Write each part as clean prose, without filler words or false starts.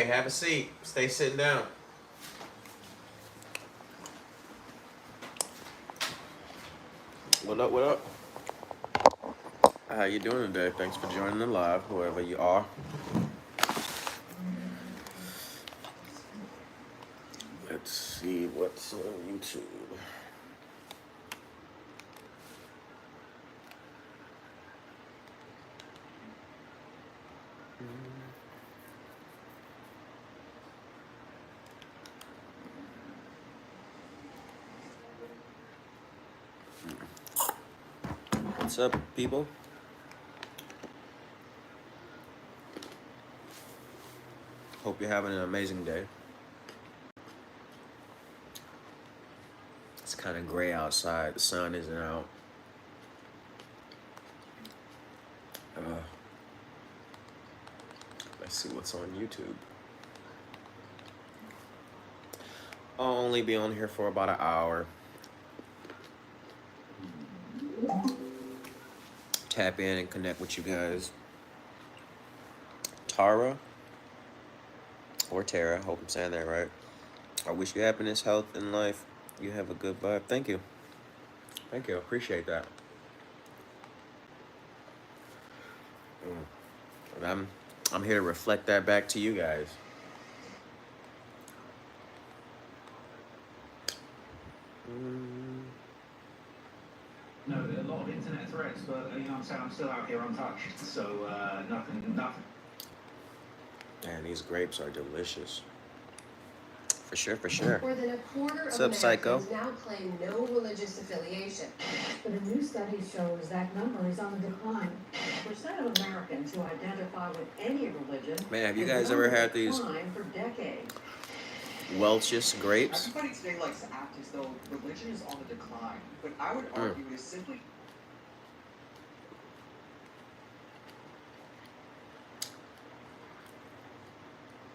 have a seat. Stay sitting down. What up, what up? How you doing today? Thanks for joining the live, whoever you are. Let's see what's on YouTube. What's up, people? Hope you're having an amazing day. It's kind of gray outside. The sun isn't out. Let's see what's on YouTube. I'll only be on here for about an hour. Tap in and connect with you guys. Tara or Tara, hope I'm saying that right. I wish you happiness, health, and life. You have a good vibe. Thank you. Thank you. Appreciate that. And I'm here to reflect that back to you guys. No, there are a lot of internet threats, but you know what I'm saying, I'm still out here untouched, so nothing. Man, these grapes are delicious. For sure, for sure. More than a quarter What's of up, Psycho? Americans now claim no religious affiliation. But a new study shows that number is on the decline. Percent of Americans who identify with any religion. Man, have you guys ever had these for decades? Welch's grapes? Everybody today likes to act as though religion is on the decline, but I would argue it is simply...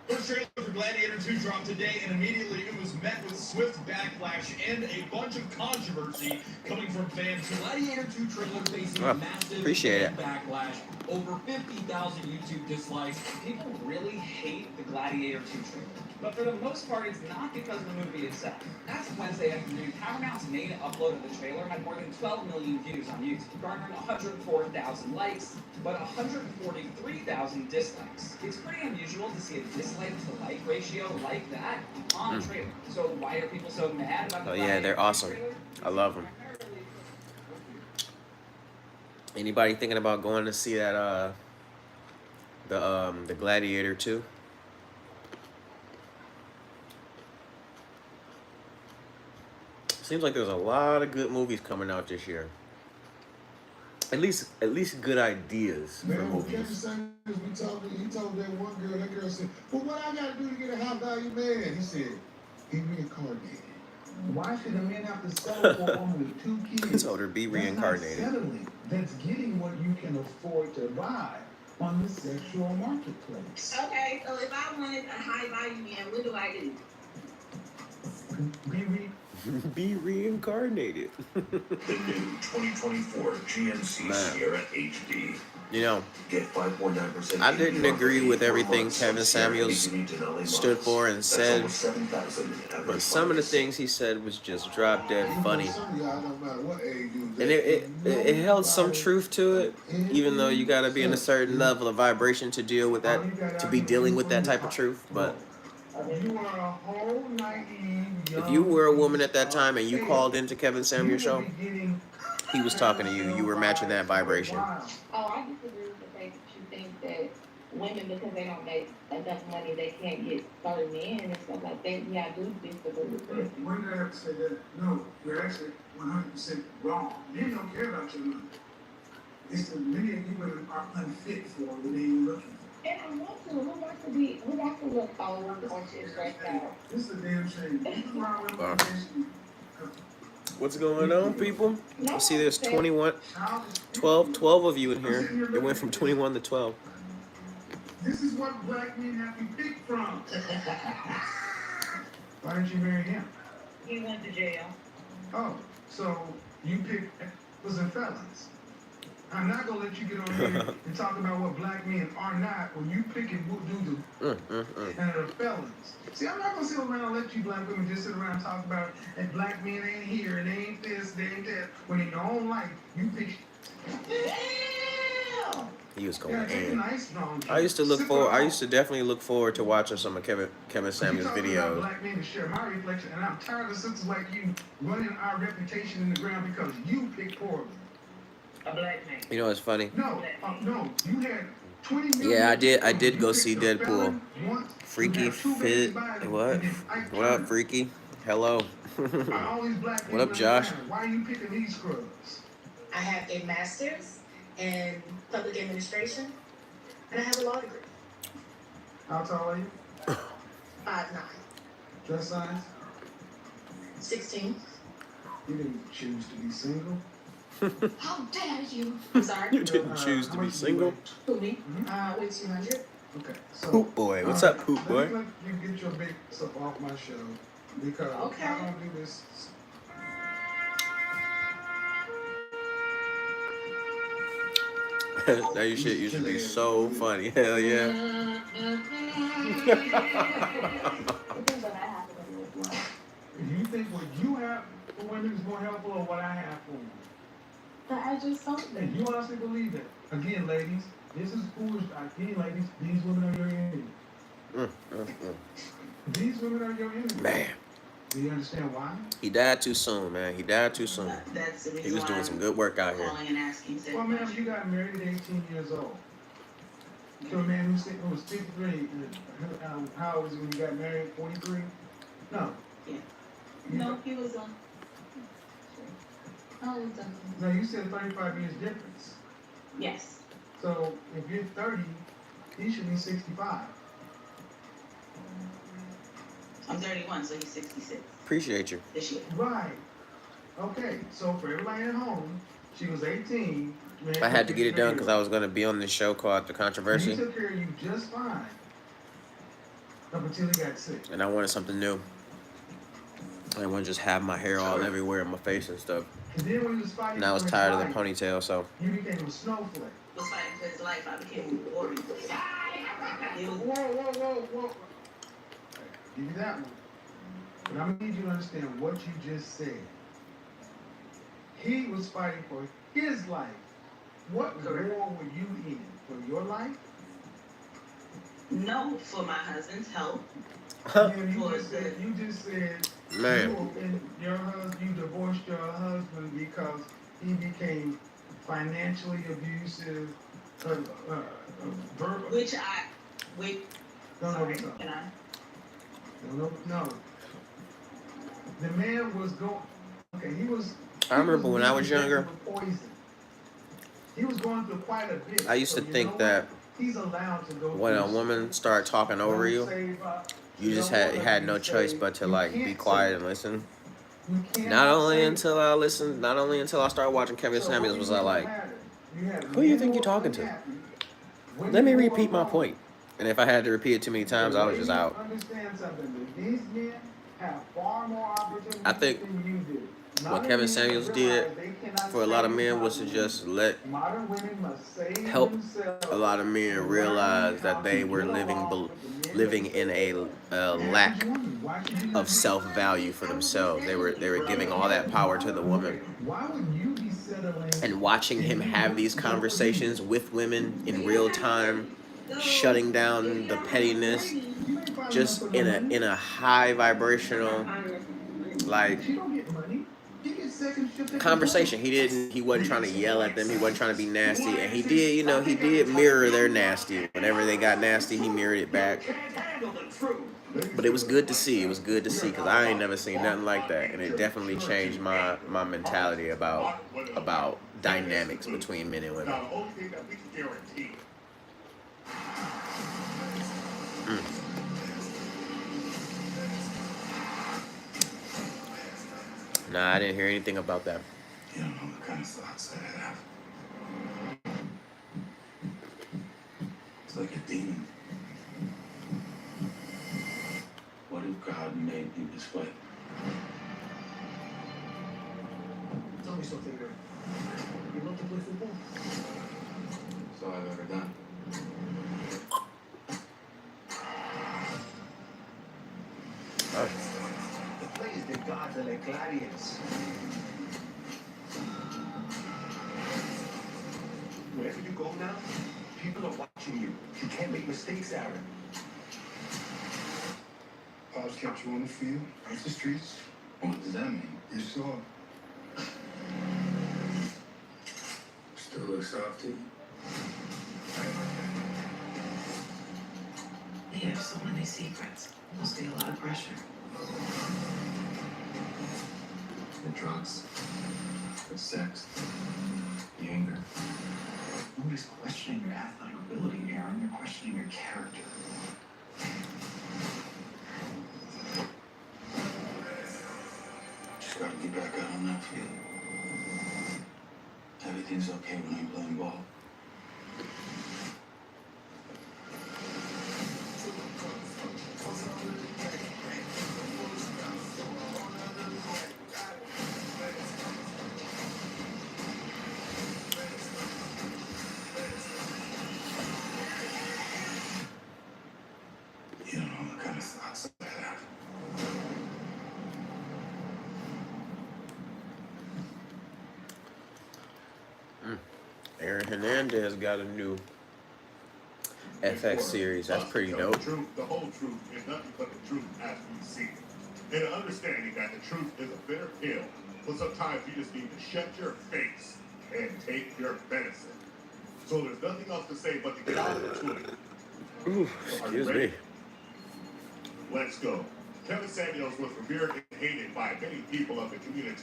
First trailer for Gladiator 2 dropped today, and immediately it was met with swift backlash and a bunch of controversy coming from fans. Gladiator 2 trailer facing massive backlash, over 50,000 YouTube dislikes. People really hate the Gladiator 2 trailer. But for the most part, it's not because of the movie itself. As of Wednesday afternoon, Paramount's main upload of the trailer had more than 12 million views on YouTube, garnering 104,000 likes, but 143,000 dislikes. It's pretty unusual to see a dislike to like ratio like that on a trailer. So why are people so mad about the yeah, they're awesome. I love them. Anybody thinking about going to see that the Gladiator 2? Seems like there's a lot of good movies coming out this year. At least good ideas for movies. He told that one girl, that girl said, well, what I gotta do to get a high value man? He said, he reincarnated. Why should a man have to settle for a woman with 2 kids? He told her be reincarnated. That's not settling. That's getting what you can afford to buy on the sexual marketplace. Okay, so if I wanted a high value man, what do I do? Be reincarnated. The new 2024 GMC Sierra HD. You know, Get 5.9% I didn't agree with everything Kevin Samuels stood for and said, but some of the things he said was just drop dead funny. And it held some truth to it, even though you gotta be in a certain level of vibration to deal with that, to be dealing with that type of truth. But if you were a woman at that time and you called into Kevin Samuel's show, he was talking to you. You were matching that vibration. Oh, I disagree with the fact that you think that women, because they don't make enough money, they can't get certain men and stuff like that. Yeah, I do disagree with that. When I have to say that, no, you're actually 100% wrong. Men don't care about your money. It's the men you women are unfit for the men you're looking for. And I want to. Who wants to look old or stressed out? This is a damn shame. What's going on, people? I see there's 12 of you in here. It went from 21 to 12. This is what black men have to pick from. Why didn't you marry him? He went to jail. Oh, so you picked was in felons. I'm not gonna let you get on here and talk about what black men are not when you pick and do and they're felons. See, I'm not gonna sit around and let you black women just sit around and talk about that black men ain't here and they ain't this, they ain't that. When in your own life, you pick. He was going Yeah, take a in. nice strong I used to look sip it forward. I off. used to definitely look forward to watching some of Kevin Samuels' You talking about videos. black men to share my reflection, and I'm tired of sisters like you running our reputation in the ground because you pick poorly. A black man. You know what's funny? No, you had 20 million. Yeah, I did You go picked see a Deadpool. felon once, Freaky you have two Fit. babies by him, What? and then Ike What up, Turner. Freaky? Hello. All these black What up, people in Josh? Atlanta, why are you picking these scrubs? I have a master's in public administration, and I have a law degree. How tall are you? 5'9", Dress size? 16. You didn't choose to be single. How dare you? I'm sorry. You didn't choose to How be much do you single. weigh? Who, me? With 200. Okay, so Poop boy. What's all up, Poop boy? Let you get your big stuff off my show because Okay. I don't do this. That your shit used to be so funny. Hell yeah. Do you think what you have for women is more helpful or what I have for women? I just don't And you honestly believe that? Again, ladies, this is foolish. Again, ladies, these women are your enemy. These women are your enemy. Man, Do you understand why? he died too soon, man. He died too soon. That's the reason He was why doing some good work out I'm here. calling and asking said Well, ma'am, question. you got married at 18 years old. To a man who was 53. How old was he when you got married? 43? No. Yeah. You- No, he was on. I was on. No, you said 35 years difference. Yes. So if you're 30, he should be 65. I'm 31, so he's 66 Appreciate you. this year. Right. Okay, so for everybody at home, she was 18. I had to get it done because I was going to be on this show called The He Controversy, took care of you just fine. Up until he got sick. and I wanted something new. I didn't want to just have my hair all everywhere in my face and stuff. And then when he was fighting And I was for his tired of the life, ponytail, so you became a snowflake. Was fighting for his life. I became boring. It was Whoa. Give you that one. But I'm gonna need you to understand what you just said. He was fighting for his life. What war were you in? For your life? no for my husband's health. Yeah, you just said man. you divorced your husband because he became financially abusive, verbal. Which I wait. No, Sorry, no. can I? No. The man was going. Okay, he was. I remember when I was younger, Poison. He was going through quite a bit. I used to think that he's allowed to go when a through woman started talking over you, you just had no choice but to like be quiet and listen. Not only until I started watching Kevin Samuels was I like, who you think you're talking to? Let me repeat my point. And if I had to repeat it too many times, I was just out. Understand something. These men have far more opportunities I think than you do. what Kevin Samuels did for a lot of men was to just help a lot of men realize that they were living in a lack of self-value for themselves. They were giving all that power to the woman. And watching him have these conversations with women in real time, shutting down the pettiness, just in a high vibrational like conversation. He wasn't trying to yell at them, he wasn't trying to be nasty, and he did mirror their nasty. Whenever they got nasty, he mirrored it back. But it was good to see. It was good to see because I ain't never seen nothing like that, and it definitely changed my mentality about dynamics between men and women. Nah, I didn't hear anything about that. You don't know the kind of thoughts I have. It's like a demon. What if God made you this way? Tell me something, girl. You love to play football? That's all I've ever done. The place de gods and the gladiators. Wherever you go now, people are watching you. You can't make mistakes, Aaron. Pops kept you on the field, off the streets. What does that mean? You saw. Still looks soft to you? They have so many secrets. Must be a lot of pressure. The drugs, the sex, the anger. Nobody's questioning your athletic ability, Aaron. They're questioning your character. Just gotta get back out on that field. Everything's okay when I'm playing ball. You don't know the kind of thoughts I have. Aaron Hernandez got a new FX series. That's pretty dope. The whole truth is nothing but the truth as we see it. And understanding that the truth is a bitter pill, but sometimes you just need to shut your face and take your medicine. So there's nothing else to say but to get out of the truth. Ooh, excuse me. Let's go. Kevin Samuels was revered and hated by many people of the community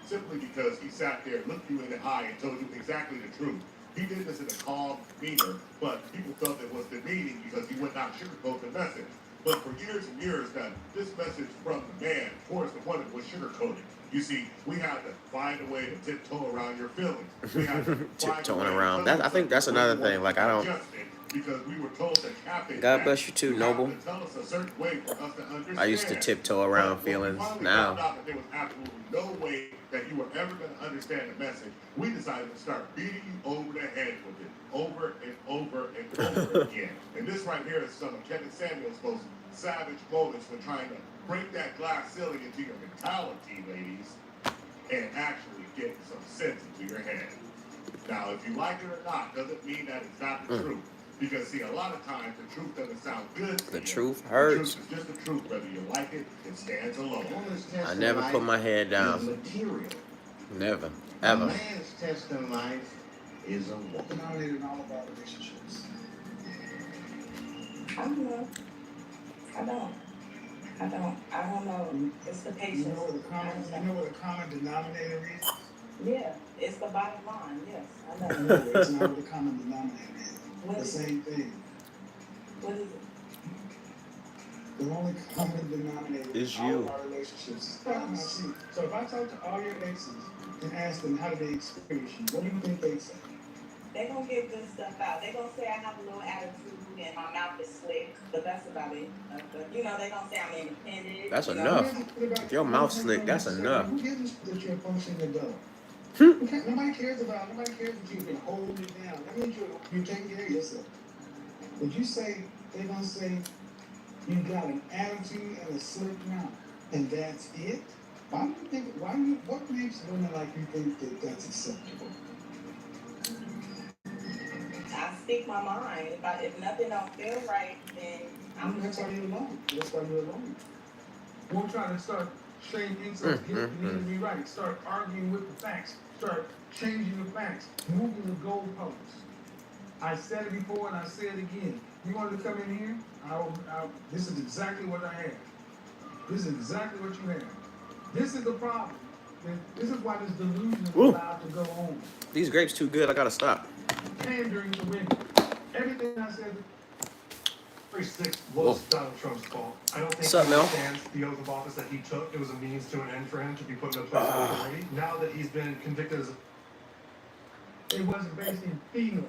simply because he sat there, looked you in the eye, and told you exactly the truth. He did this in a calm demeanor, but people felt it was demeaning because he would not sugarcoat the message. But for years and years, that this message from the man towards the woman was sugarcoated. You see, we had to find a way to tiptoe around your feelings. We had to Tiptoeing around. That, I think that's another thing. Like, I don't. Because we were told to cap it. God bless you too, Noble. I used to tiptoe around feelings. Now, there was absolutely no way that you were ever going to understand the message. We decided to start beating you over the head with it, over and over and over again. And this right here is some of Kevin Samuels' most savage moments when trying to break that glass ceiling into your mentality, ladies, and actually get some sense into your head. Now, if you like it or not, doesn't mean that it's not the truth. Because, see, a lot of times the truth doesn't sound good. The truth hurts. The truth is just the truth. Whether you like it, it stands alone. I never put my head down. Material. Never. A Ever. man's test in life is a woman. Denominated in all of our relationships. I don't know. I don't know. It's the patience. You know what the common denominator is? Yeah, it's the bottom line. Yes, I know. No, it's not what the common denominator is. What The is same thing. What is it? The only common denominator Is in all you. of our relationships is pregnancy. So if I talk to all your exes and ask them how did they experience you, what do you think they'd say? They gonna get good stuff out. They gonna say I have a little attitude and my mouth is slick. But that's about it. But, you know, they gonna say I'm independent. That's you know. enough. If your mouth slick, that's enough. Who gives that you're a functioning adult? Nobody cares that you can hold it down. That means you're taking care of yourself. Would you say they're gonna say you got an attitude and a slick mouth, and that's it? What makes women like you think that that's acceptable? I speak my mind. If nothing don't feel right, then That's why you're alone. That's why you're alone. Won't try to start saying insults, get it need to be right. Start arguing with the facts. Start changing the facts. Moving the goalposts. I said it before and I say it again. You wanted to come in here? This is exactly what I have. This is exactly what you have. This is the problem. This is why this delusion is allowed to go on. These grapes too good. I gotta stop. Pandering to women. Everything I said. January 6th was Donald Trump's fault. I don't think What's up, he Mel? understands the oath of office that he took. It was a means to an end for him to be put in a place of authority. Now that he's been convicted as a... It wasn't based in feelings.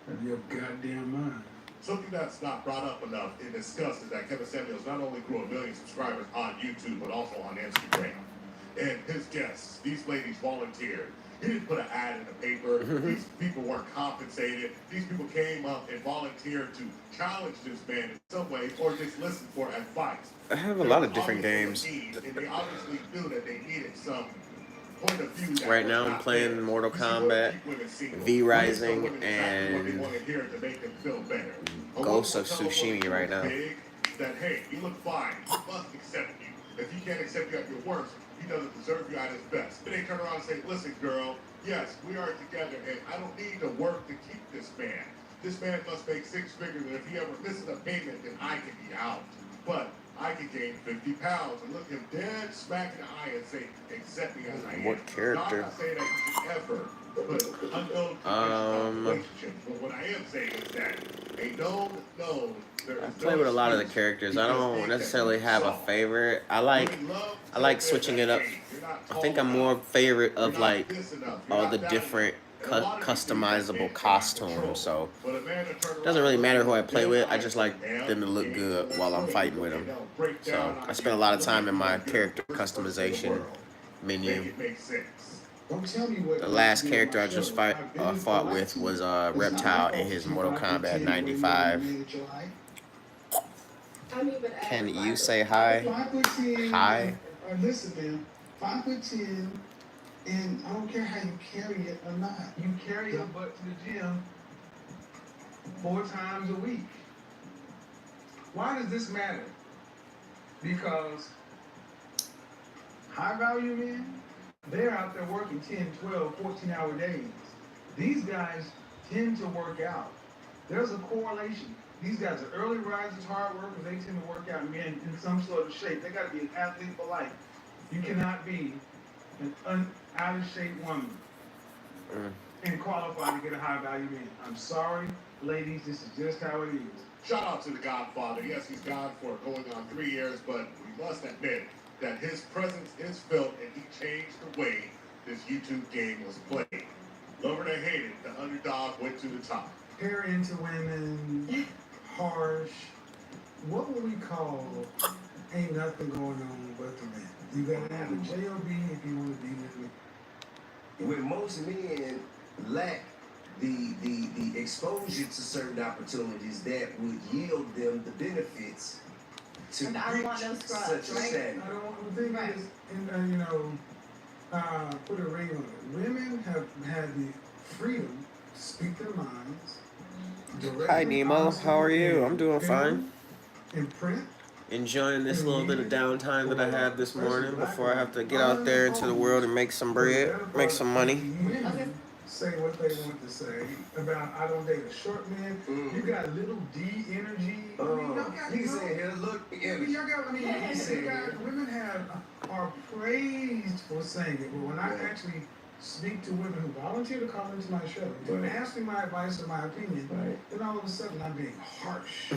Of your goddamn mind. Something that's not brought up enough and discussed is that Kevin Samuels not only grew 1 million subscribers on YouTube, but also on Instagram. And his guests, these ladies volunteered. He didn't put an ad in the paper. These people weren't compensated. These people came up and volunteered to challenge this man in some way or just listen for advice. I have a lot of different games. And they obviously knew that they needed some point of view. That Right was now I'm not playing theirs. Mortal You see, women Kombat, keep women single. V Women tell Rising, women exactly what they and want to hear to make them feel better. A Ghost woman of will tell a woman Tsushima who's right now. big that, hey, you look fine. He must accept you. If he can't accept you at your worst, he doesn't deserve you at his best. Then they turn around and say, listen, girl, yes, we are together, and I don't need to work to keep this man. This man must make 6 figures, and if he ever misses a payment, then I can be out. But I can gain 50 pounds and look him dead smack in the eye and say, accept me as I am. What character? Now, I'm not saying that you should ever put unknown relationships, but what I am saying is that a known, I play with a lot of the characters. I don't necessarily have a favorite. I like switching it up. I think I'm more favorite of like all the different customizable costumes. So it doesn't really matter who I play with. I just like them to look good while I'm fighting with them. So I spend a lot of time in my character customization menu. The last character I just fought with was Reptile in his Mortal Kombat 95. Can you say hi? 5'10". Hi. Listen, man. 5'10", and I don't care how you carry it or not. You carry your butt to the gym 4 times a week. Why does this matter? Because high value men, they're out there working 10, 12, 14-hour days. These guys tend to work out. There's a correlation. These guys are early risers, hard workers. They tend to work out and be in some sort of shape. They got to be an athlete for life. You cannot be an out of shape woman and qualify to get a high value man. I'm sorry, ladies. This is just how it is. Shout out to the Godfather. Yes, he's gone for going on 3 years, but we must admit that his presence is felt and he changed the way this YouTube game was played. Love it or hate it, the underdog went to the top. Hair into women, harsh. What would we call ain't nothing going on but the man? You gotta have a J.O.B. if you want to be with me. Where most men lack the exposure to certain opportunities that would yield them the benefits to And I don't want no reach scrubs, such a right? standard. I don't want the thing is, and put a ring on it. Women have had the freedom to speak their minds. Hi Nemo, how are you? I'm doing fine. In print. Enjoying this little bit of downtime that I had this morning before I have to get out there into the world and make some bread, make some money. Women say what they want to say about I don't date a short man. You got little D energy. He said here, look, Women are praised for saying it, but when I actually speak to women who volunteer to come into my show and ask me my advice or my opinion, then all of a sudden I'm being harsh.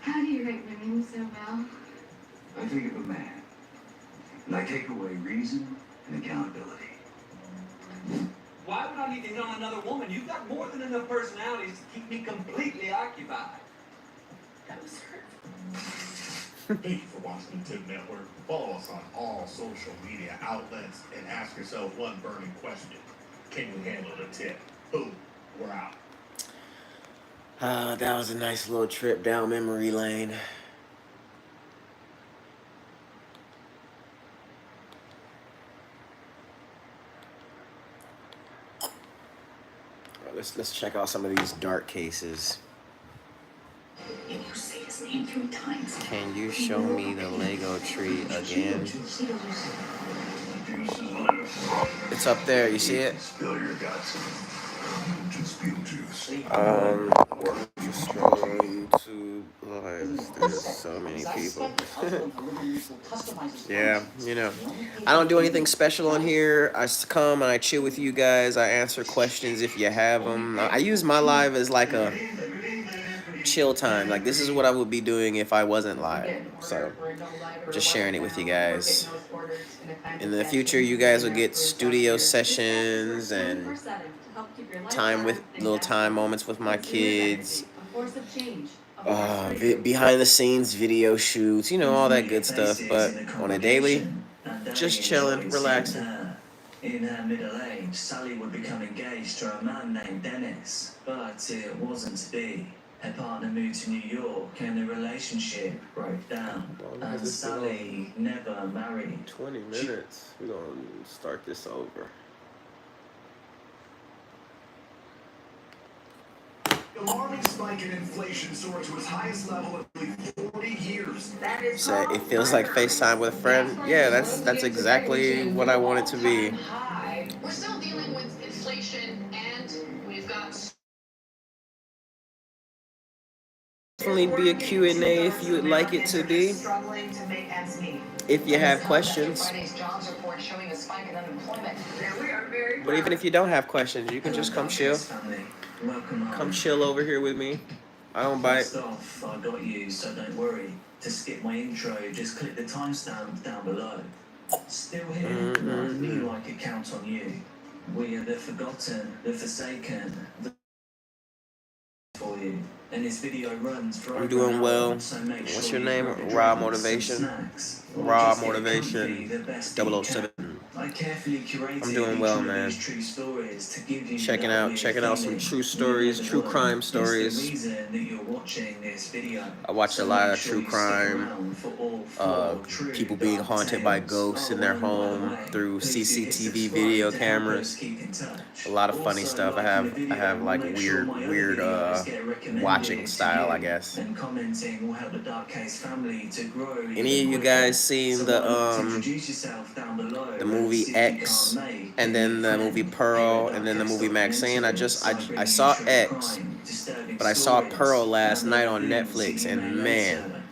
How do you rate women so well? I think of a man, and I take away reason and accountability. Why would I need to hit on another woman? You've got more than enough personalities to keep me completely occupied. That was hurtful. Thank you for watching the Tip Network. Follow us on all social media outlets and ask yourself one burning question. Can you handle the tip? Boom, we're out. That was a nice little trip down memory lane. Let's check out some of these dark cases. If you say his name 3 times. Can you show me the Lego tree again? It's up there, you see it? Spill your guts. Just scroll on YouTube lives. There's so many people. Yeah, you know. I don't do anything special on here. I just come and I chill with you guys. I answer questions if you have them. I use my live as like a chill time. Like this is what I would be doing if I wasn't live. So just sharing it with you guys. In the future, you guys will get studio sessions and little time moments with my kids. Behind the scenes video shoots, you know, all that good stuff. But on a daily, Just chilling, relaxing. In her middle age, Sally would become engaged to a man named Dennis, but it wasn't to be. Her partner moved to New York and the relationship broke down. And Sally never married. 20 minutes. We're gonna start this over. The alarming spike in inflation soared to its highest level in nearly 40 years. Say it feels like FaceTime with a friend. Yeah, that's exactly what I want it to be. We're still dealing with inflation, and we've got Definitely be a Q&A if you would like it to be. Struggling to make ends meet. If you have questions. Friday's jobs report showing a spike in unemployment. Now we are very But even if you don't have questions, you can just come chill. Come chill over here with me. I don't bite. First off, I got you, so don't worry. To skip my intro, just click the timestamp down below. Still here? I feel like it counts on you. We are the forgotten, the forsaken, the for you. And this video runs for I'm doing well. so make What's sure your name? you grab Raw drinks, Motivation. snacks, or Raw just get Motivation comfy, the best 007. I carefully curated I'm doing well, each one of man. these true stories to give you Checking that out weird some feeling. true stories, true crime It's stories. the reason that you're watching this video. I watch a So lot make of sure true you stick crime, around for all four true people being dark haunted by tales. ghosts in their Oh, and by the home way, through please do hit CCTV subscribe video to help us cameras. keep in touch. A lot of funny Also, stuff. I liking the have video like will make sure my other videos get recommended watching to style, you, I guess. and commenting will help the Dark Case family to grow. Any of you guys seen the introduce yourself down below the movie and see if you X, can't make and then the movie Pearl, and then the movie Maxine? I saw X, but I saw Pearl last night on Netflix, and man,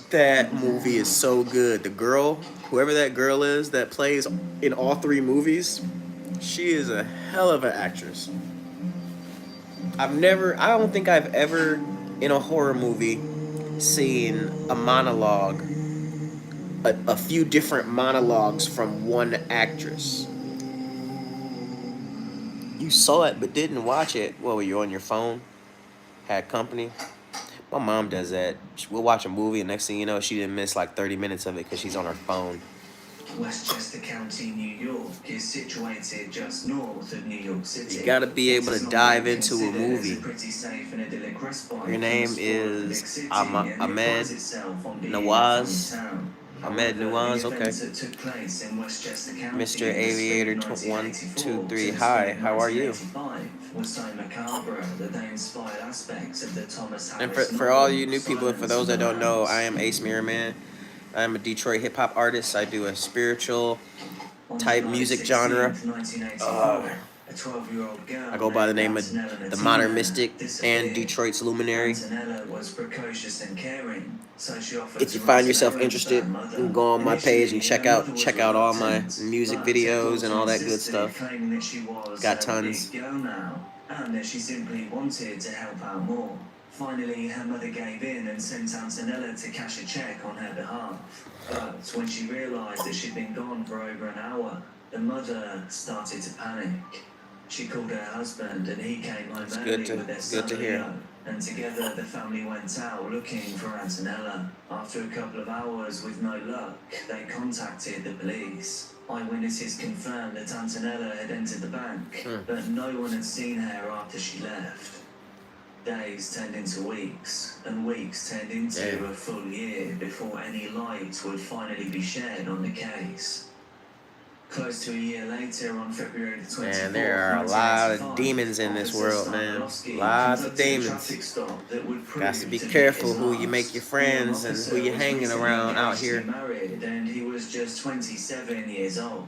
that movie is so good. The girl, whoever that girl is that plays in all three movies, she is a hell of an actress. I don't think I've ever in a horror movie seen a monologue, a few different monologues from one actress. You saw it but didn't watch it. What, were you on your phone? Had company? My mom does that. We'll watch a movie and next thing you know, she didn't miss like 30 minutes of it because she's on her phone. Westchester County, New York is situated just north of New York City. You gotta be able to dive into a Considered as movie. pretty safe and idyllic respite Your name from the is big city, Ahmed and it prides itself on being a Nawaz. family town. Ahmed However, Nawaz, the okay. events that took place in Westchester County Mr. in the Aviator spring of 123. 1984 to Hi, the spring of how are you? 1985 was so macabre that they inspired aspects of the Thomas And Harris for all novel, you new people, and for those that don't know, I am Ace Mirrorman. I am a Detroit hip hop artist. I do a spiritual type music genre. a 12-year-old girl I go by the name of named the Modern Antonella Mystic and disappeared. Detroit's Luminary. Antonella was precocious and caring, so she offered If you to find raise yourself her own interested, you mother. can go on my page and Initially, check her mother out was all my reluctant, music but videos her and all daughter that good insisted, stuff. claiming that she was Got a tons. big girl now, and that she simply wanted to help out more. Finally, her mother gave in and sent Antonella to cash a check on her behalf. But when she realised that she'd been gone for over an hour, the mother started to panic. She called her husband and he came home early with their son Leo. And together the family went out looking for Antonella. After a couple of hours with no luck, they contacted the police. Eyewitnesses confirmed that Antonella had entered the bank, but no one had seen her after she left. Days turned into weeks, and weeks turned into a full year before any light would finally be shed on the case. Close to a year later, on February the 24th, Man, there are a lot of demons in this world, man. Lots of demons. Got to be careful who you make your friends and who you're hanging around out here. Married, and he was just 27 years old.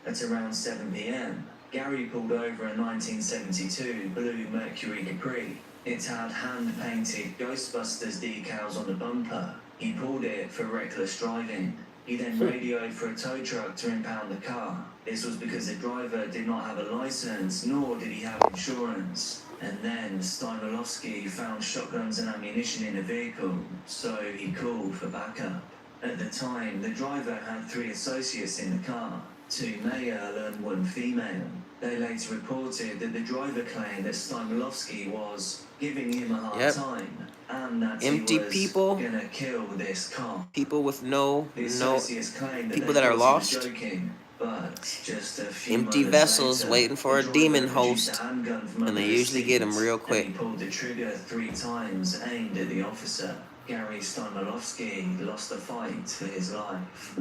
At around 7 p.m., Gary pulled over a 1972 blue Mercury Capri. It had hand-painted Ghostbusters decals on the bumper. He pulled it for reckless driving. He then radioed for a tow truck to impound the car. This was because the driver did not have a license, nor did he have insurance. And then Steinolowski found shotguns and ammunition in the vehicle, so he called for backup. At the time, the driver had 3 associates in the car, 2 male and 1 female. They later reported that the driver claimed that Stymolowski was giving him a hard Yep. time and that Empty he was people. gonna kill this cop. People with The no associates claimed that people they that are thought he was lost. joking, but just a few Empty moments vessels later, waiting for the a demon driver produced host, a handgun from and under they his usually get him seat, real and quick. he pulled the trigger 3 times aimed at the officer. Gary Stymolowski lost the fight for his life.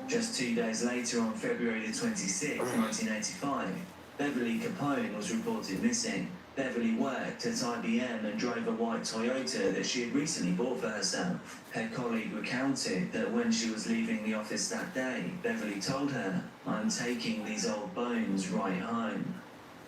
Just 2 days later, on February the 26th, 1985, Beverly Capone was reported missing. Beverly worked at IBM and drove a white Toyota that she had recently bought for herself. Her colleague recounted that when she was leaving the office that day, Beverly told her, "I'm taking these old bones right home."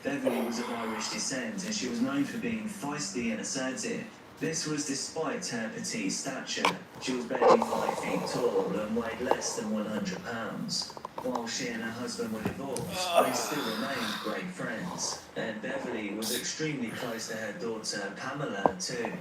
Beverly was of Irish descent and she was known for being feisty and assertive. This was despite her petite stature. She was barely 5 feet tall and weighed less than 100 pounds. While she and her husband were divorced, they still remained great friends. And Beverly was extremely close to her daughter Pamela too.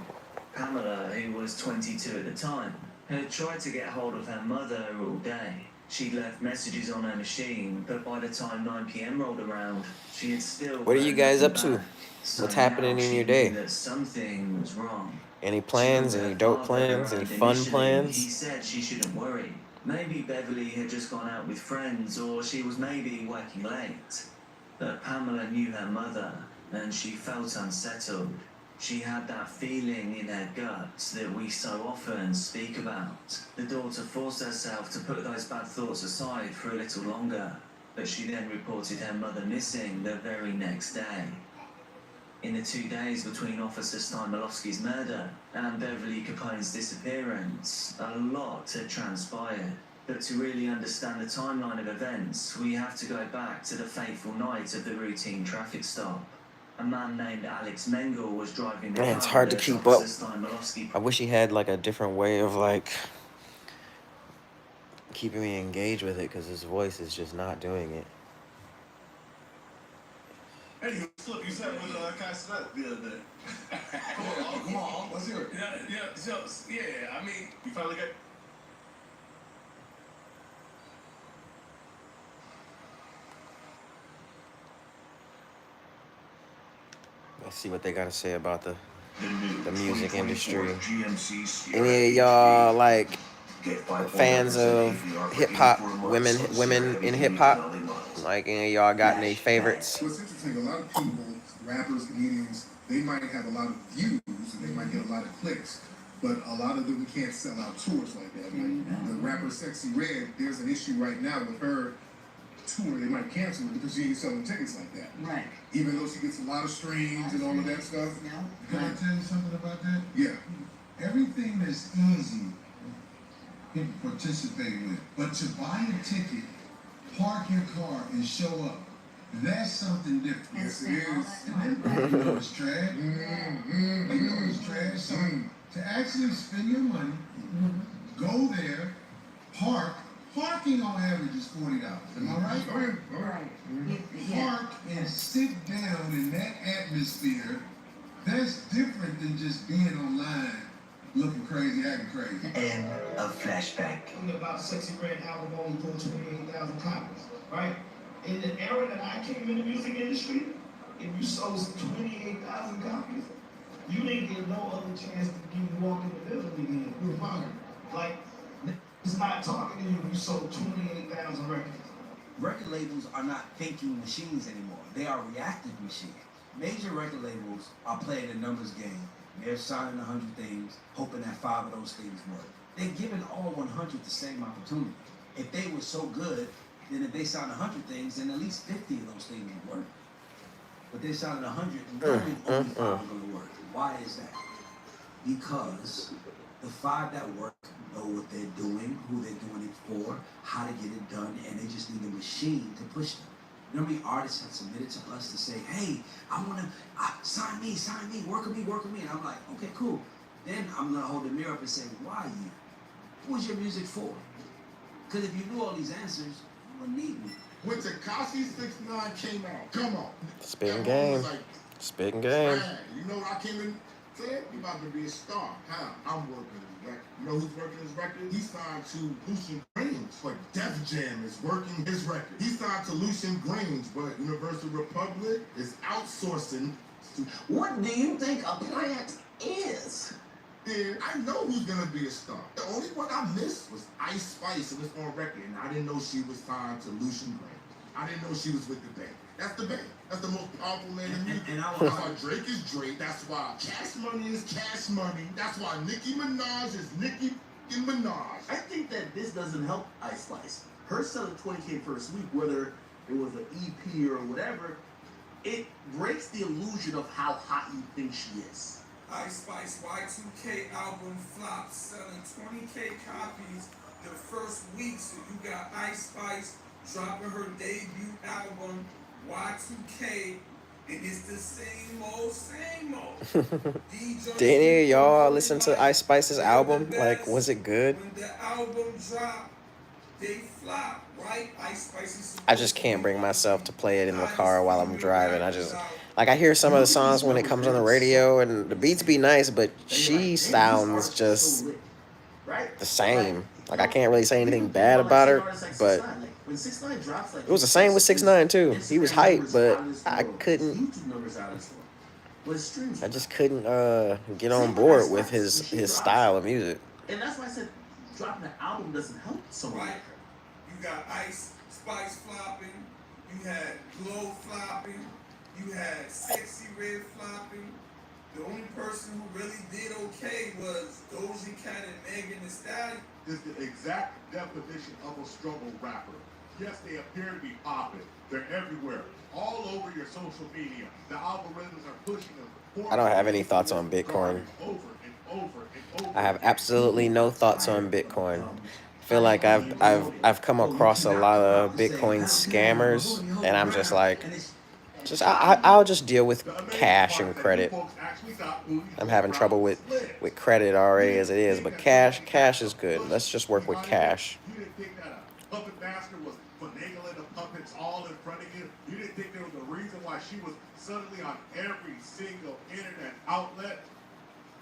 Pamela, who was 22 at the time, had tried to get hold of her mother all day. She'd left messages on her machine, but by the time 9 p.m. rolled around, she had still... What are you guys up to? So What's happening now in she your day? knew that something was wrong. Any plans? Any dope plans? Any fun He plans? said she shouldn't worry. Maybe Beverly had just gone out with friends, or she was maybe working late. But Pamela knew her mother, and she felt unsettled. She had that feeling in her guts that we so often speak about. The daughter forced herself to put those bad thoughts aside for a little longer, but she then reported her mother missing the very next day. In the 2 days between Officer Stymolowski's murder and Beverly Capone's disappearance, a lot had transpired. But to really understand the timeline of events, we have to go back to the fateful night of the routine traffic stop. A man named Alex Mengel was driving the Man, it's car hard to that keep up. Officer Stymolowski... I wish he had like a different way of like keeping me engaged with it, because his voice is just not doing it. Hey, look, you said with Castellet the other day. Come on, let's hear it. Yeah, I mean, You finally got... Let's see what they got to say about the music industry. GMC Any of y'all like fans of hip hop, women in hip hop? Like any of y'all got any favorites? What's interesting, a lot of people, rappers, comedians, they might have a lot of views and they might get a lot of clicks, but a lot of them can't sell out tours like that. Like the rapper Sexy Red, there's an issue right now with her tour. They might cancel it because she ain't selling tickets like that. Right. Even though she gets a lot of streams and all of that stuff. Can I tell you something about that? Yeah. Everything that's easy, people participate with. But to buy a ticket, park your car, and show up, that's something different. Yes, it is. And then you know it's trash. They know it's trash. So to actually spend your money, go there, parking on average is $40. Am I right? Right. Park and sit down in that atmosphere. That's different than just being online, looking crazy, acting crazy. End of flashback. About Sexy Red album only sold 28,000 copies, right? In the era that I came in the music industry, if you sold 28,000 copies, you didn't get no other chance to even walk in the building again. You were fired. Like, it's not talking to you if you sold 28,000 records. Record labels are not thinking machines anymore. They are reactive machines. Major record labels are playing a numbers game. They're signing 100 things, hoping that 5 of those things work. They're giving all 100 the same opportunity. If they were so good, then if they signed 100 things, then at least 50 of those things would work. But they signed 100 and only 5 are going to work. Why is that? Because the 5 that work know what they're doing, who they're doing it for, how to get it done, and they just need a machine to push them. You know how many artists have submitted to us to say, hey, I want to, sign me, work with me. And I'm like, okay, cool. Then I'm going to hold the mirror up and say, why you? Who's your music for? Because if you knew all these answers, you wouldn't need me. When Tekashi 69 came out, come on. Spitting That game. was like, Spitting game. man, you know what I came in said? You about to be a star. How? I'm working his record. You know who's working his record? He signed to Lucian Graham. Grange for Def Jam is working his record. He signed to Lucian Grange, but Universal Republic is outsourcing to... What do you think a plant is? And I know who's gonna be a star. The only one I missed was Ice Spice, and it's on record, and I didn't know she was signed to Lucian Grange. I didn't know she was with the band. That's the band. That's the most powerful man in music. That's why Drake is Drake. That's why Cash Money is Cash Money. That's why Nicki Minaj is Nicki Minaj. I think that this doesn't help Ice Spice. Her selling 20K first week, whether it was an EP or whatever, it breaks the illusion of how hot you think she is. Ice Spice Y2K album flop, selling 20K copies the first week. So you got Ice Spice dropping her debut album Y2K, and it's the same old. Didn't y'all listen to Ice Spice's album? Like, was it good? When the album dropped, they flop, right? Ice Spice is I just can't bring myself to play it in the car while I'm driving. I hear some of the songs when it comes on the radio, and the beats be nice, but she sounds just the same. Like, I can't really say anything bad about her, but it was the same with 6ix9ine too. He was hyped, but I just couldn't get on board with his style of music. And that's why I said dropping an album doesn't help someone. Right. You got Ice Spice flopping, you had Glow flopping, you had Sexy Red flopping. The only person who really did okay was Doja Cat and Megan Thee Stallion. Is the exact definition of a struggle rapper. Yes, they appear to be popping. They're everywhere, all over your social media. The algorithms are pushing them. I don't have any thoughts on Bitcoin. Over and over and over. I have absolutely no thoughts on Bitcoin. I feel like I've come across a lot of Bitcoin scammers, and I'm just like, I'll just deal with cash and credit. I'm having trouble with credit already as it is, but cash is good. Let's just work with cash. You didn't think that a puppet master was finagling the puppets all in front of you? You didn't think there was a reason why she was suddenly on every single internet outlet?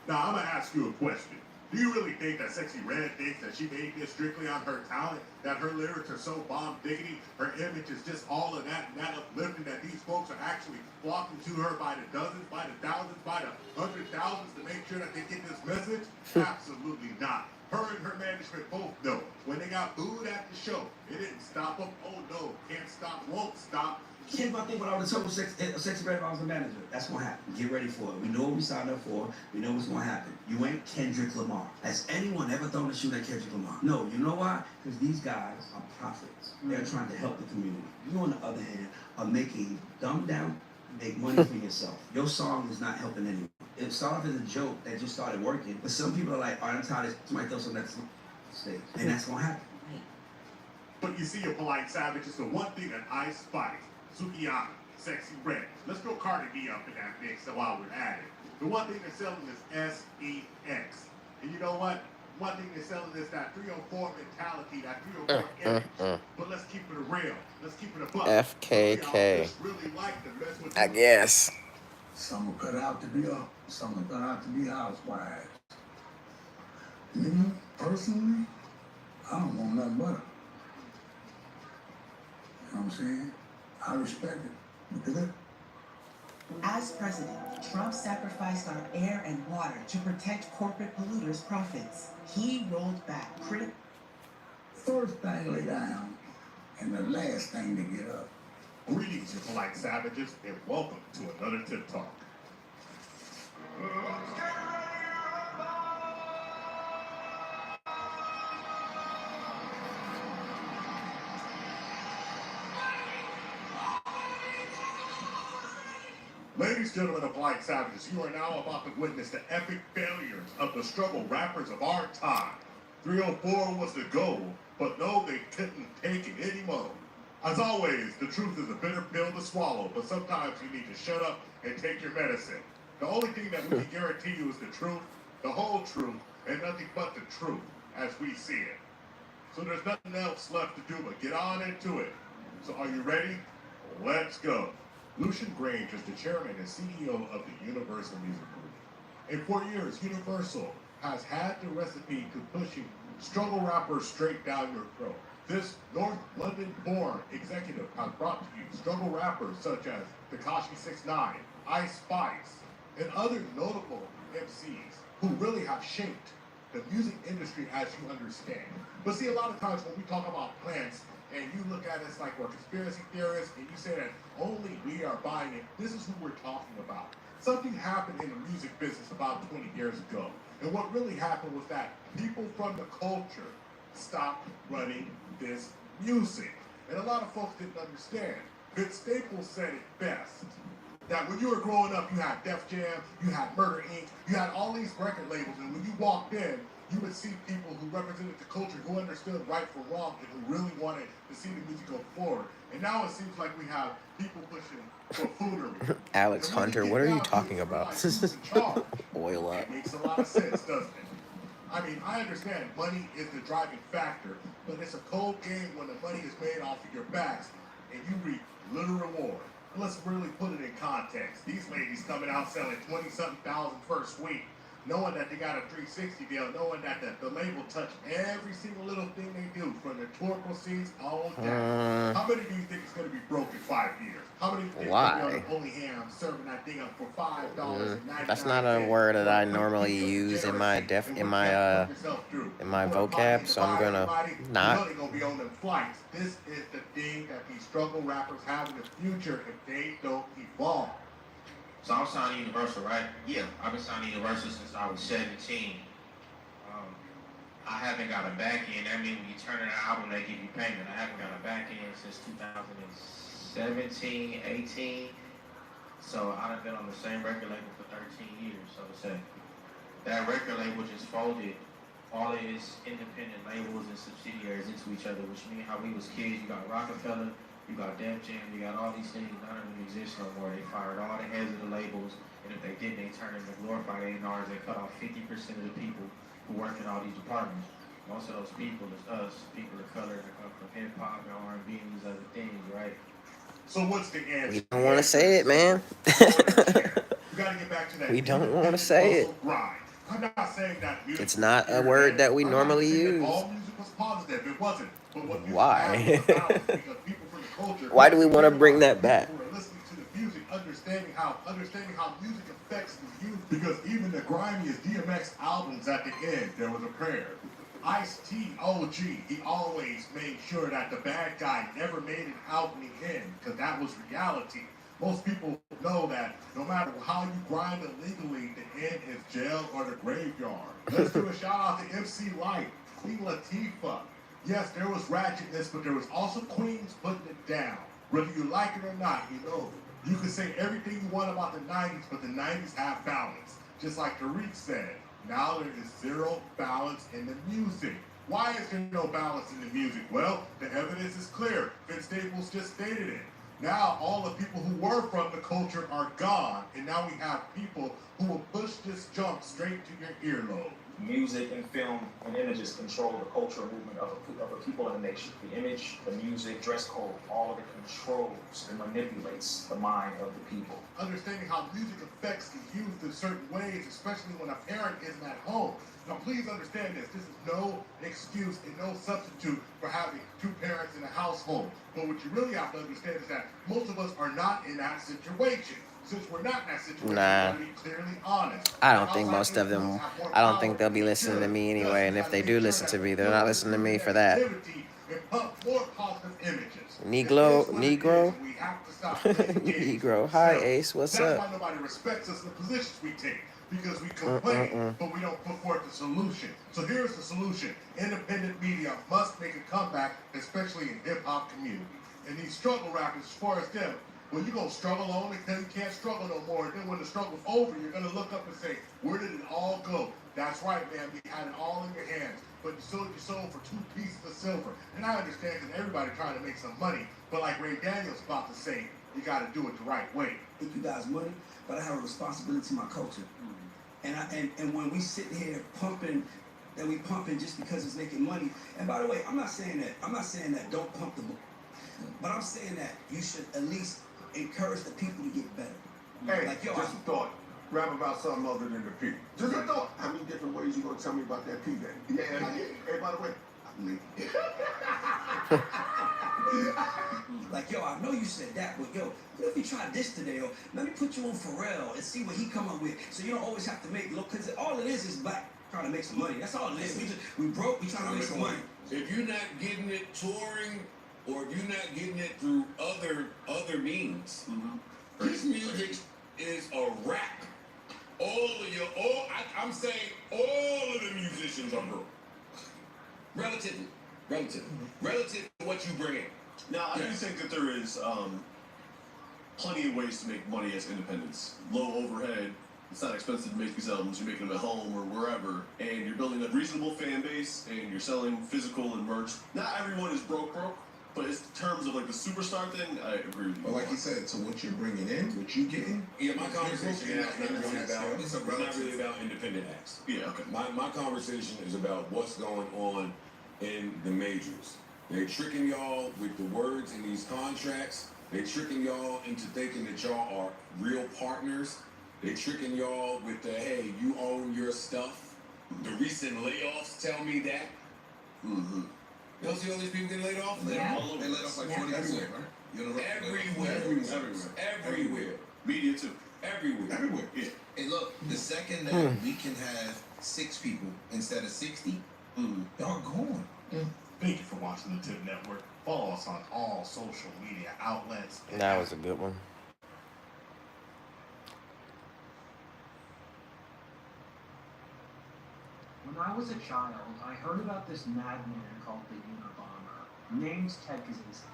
Now, I'm going to ask you a question. Do you really think that Sexy Red thinks that she made this strictly on her talent? That her lyrics are so bomb diggity, her image is just all of that and that uplifting, that these folks are actually flocking to her by the dozens, by the thousands, by the 100,000s to make sure that they get this message? Absolutely not. Her and her management both know. When they got booed at the show, it didn't stop them. Oh no, can't stop, won't stop. Here's my thing with all the trouble Sexy Red if I was the manager. That's gonna happen. Get ready for it. We know what we signed up for. We know what's gonna happen. You ain't Kendrick Lamar. Has anyone ever thrown a shoe at Kendrick Lamar? No. You know why? Because these guys are prophets. They're trying to help the community. You, on the other hand, are making dumb down, make money for yourself. Your song is not helping anyone. It started off as a joke that just started working, but some people are like, all right, I'm tired of somebody throw something at the stage, and that's gonna happen. But you see, a polite savage is the one thing that Ice Spice, Sukiyama, Sexy Red. Let's throw Cardi B up in that mix while we're at it. The one thing they're selling is SEX. And you know what? One thing they're selling is that 304 mentality, that 304 image. But let's keep it real. Let's keep it a buck. FKK. Really like to mess with I guess. Some are cut out to be up, some are cut out to be housewives. Me, personally, I don't want nothing but her. You know what I'm saying? I respect it. Look at it. As president, Trump sacrificed our air and water to protect corporate polluters' profits. He rolled back First thing lay down, and the last thing to get up. Greetings, you polite savages, and welcome to another Tip Talk. Ladies, gentlemen of polite savages, you are now about to witness the epic failures of the struggle rappers of our time. 304 was the goal, but no, they couldn't take it anymore. As always, the truth is a bitter pill to swallow, but sometimes you need to shut up and take your medicine. The only thing that we can guarantee you is the truth, the whole truth, and nothing but the truth, as we see it. So there's nothing else left to do but get on into it. So are you ready? Let's go. Lucian Grange is the chairman and CEO of the Universal Music Group. And for years, Universal has had the recipe to pushing struggle rappers straight down your throat. This North London-born executive has brought to you struggle rappers such as Tekashi 6ix9ine, Ice Spice, and other notable MCs who really have shaped the music industry as you understand. But see, a lot of times when we talk about plants and you look at us like we're conspiracy theorists and you say that only we are buying it, this is who we're talking about. Something happened in the music business about 20 years ago. And what really happened was that people from the culture stopped running this music. And a lot of folks didn't understand. Vince Staples said it best. That when you were growing up, you had Def Jam, you had Murder Inc., you had all these record labels, and when you walked in, you would see people who represented the culture, who understood right from wrong, and who really wanted to see the music go forward. And now it seems like we have people pushing buffoonery. Alex Hunter, what are you talking about? Oil up. It makes a lot of sense, doesn't it? I mean, I understand money is the driving factor, but it's a cold game when the money is made off of your backs, and you reap little reward. Let's really put it in context. These ladies coming out selling 20-something thousand first week, knowing that they got a 360 deal, knowing that the label touched every single little thing they do, from the tour proceeds all down. How many do you think is going to be broke in 5 years? How many do you think Why? are going to be on the ham serving that thing up for $5.99? That's not a word that I normally use in my vocab, so I'm gonna not. Really gonna be on them flights. This is the thing that these struggle rappers have in the future if they don't evolve. So I'm signing Universal, right? Yeah. I've been signing Universal since I was 17. I haven't got a back end. That means when you turn in an album, they give you payment. I haven't got a back end since 2017, 18. So I've been on the same record label for 13 years, so to say. That record label just folded all of its independent labels and subsidiaries into each other, which means how we was kids, you got Rockefeller, you got Def Jam, you got all these things, none of them exist no more. They fired all the heads of the labels, and if they didn't, they turned into glorified A&Rs. They cut off 50% of the people who work in all these departments. Most of those people is us, people of color that come from hip-hop and R&B and these other things, right? So what's the answer? We don't want to say it, man. We don't want to say it. I'm not saying that It's not a word that we normally use. All music was positive. It wasn't. But what Why? Why do we want to bring that back? Listening to the music, understanding how music affects the youth. Because even the grimiest DMX albums, at the end, there was a prayer. Ice-T, OG, he always made sure that the bad guy never made it out in the end, because that was reality. Most people know that no matter how you grind illegally, the end is jail or the graveyard. Let's do a shout out to MC Lyte, Queen Latifah. Yes, there was ratchetness, but there was also queens putting it down. Whether you like it or not, you know. You can say everything you want about the 90s, but the 90s have balance. Just like Tariq said, now there is zero balance in the music. Why is there no balance in the music? Well, the evidence is clear. Vince Staples just stated it. Now all the people who were from the culture are gone, and now we have people who will push this junk straight to your earlobe. Music and film and images control the cultural movement of a people and a nation. The image, the music, dress code, all of it controls and manipulates the mind of the people. Understanding how music affects the youth in certain ways, especially when a parent isn't at home. Now please understand this. This is no excuse and no substitute for having two parents in a household. But what you really have to understand is that most of us are not in that situation. Since we're not in that situation, Nah. we gotta be clearly honest. I don't think most of them, I don't think they'll be listening to me anyway. And if they do listen to me, they're not listening to me for that. Negro. Negro. Hi, Ace. What's That's up? why nobody respects us in the positions we take. Because we complain, but we don't put forth the solution. So here's the solution. Independent media must make a comeback, especially in hip-hop community. And these struggle rappers, as far as them, well, you're going to struggle on until you can't struggle no more. And then when the struggle's over, you're going to look up and say, where did it all go? That's right, man. You had it all in your hands. But you sold your soul for 2 pieces of silver. And I understand because everybody trying to make some money. But like Ray Daniels about to say, you got to do it the right way. Give you guys money, but I have a responsibility to my culture. And when we sit here pumping, that we pumping just because it's making money. And by the way, I'm not saying that don't pump the book. But I'm saying that you should at least encourage the people to get better. Hey, like, yo, just a thought. rap about something other than the P. Just a thought. How many different ways you gonna tell me about that P then? Yeah. Hey, by the way, I'm leaving. Like, yo, I know you said that, but yo, what if you try this today? Or let me put you on Pharrell and see what he come up with. So you don't always have to make look, because all it is black trying to make some money. That's all it is. We broke, we trying to make some money. If you're not getting it touring, or if you're not getting it through other means, his music is a rap. I'm saying all of the musicians are broke. Relative to what you bring in. Now, I do think that there is plenty of ways to make money as independents. Low overhead. It's not expensive to make these albums. You're making them at home or wherever, and you're building a reasonable fan base, and you're selling physical and merch. Not everyone is broke, but in terms of like the superstar thing, I agree with you. But like you said, so what you're bringing in, what you getting? Yeah, my conversation is not really about independent acts. Yeah, okay. My conversation is about what's going on in the majors. They're tricking y'all with the words in these contracts. They're tricking y'all into thinking that y'all are real partners. They're tricking y'all with the, hey, you own your stuff. The recent layoffs tell me that. You don't see all these people getting laid off? Yeah. They laid off like 40 everywhere, right? Everywhere. Media too. Everywhere. Yeah. And look, the second that we can have 6 people instead of 60, y'all going. Thank you for watching the Tip Network. Follow us on all social media outlets. That was a good one. When I was a child, I heard about this madman called the Unabomber, named Ted Kaczynski.